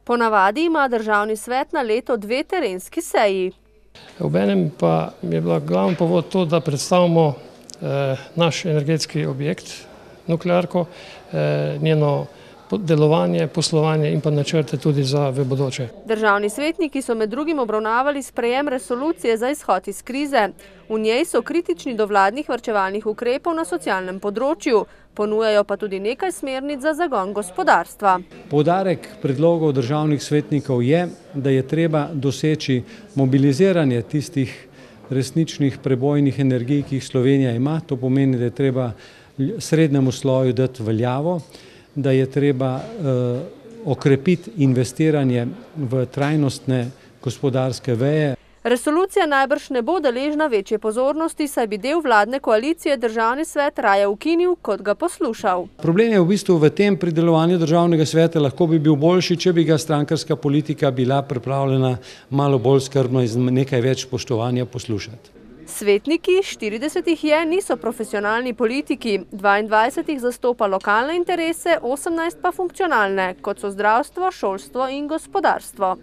Ponavadi ima državni svet na leto 2 terenski seji. Obenem pa je bila glavni povod to, da predstavimo naš energetski objekt, nuklearko, njeno delovanje, poslovanje in pa načrte tudi za v bodoče. Državni svetniki so med drugim obravnavali sprejem resolucije za izhod iz krize. V njej so kritični do vladnih varčevalnih ukrepov na socialnem področju, ponujajo pa tudi nekaj smernic za zagon gospodarstva. Poudarek predlogov državnih svetnikov je, da je treba doseči mobiliziranje tistih resničnih prebojnih energij, ki jih Slovenija ima. To pomeni, da je treba srednjemu sloju dati veljavo, da je treba okrepiti investiranje v trajnostne gospodarske veje. Resolucija najbrž ne bo deležna večje pozornosti, saj bi del vladne koalicije državni svet raje ukinil, kot ga poslušal. Problem je v bistvu v tem pri delovanju državnega sveta, lahko bi bil boljši, če bi ga strankarska politika bila pripravljena malo bolj skrbno in nekaj več spoštovanja poslušati. Svetniki, 40 jih je, niso profesionalni politiki, 22 jih zastopa lokalne interese, 18 pa funkcionalne, kot so zdravstvo, šolstvo in gospodarstvo.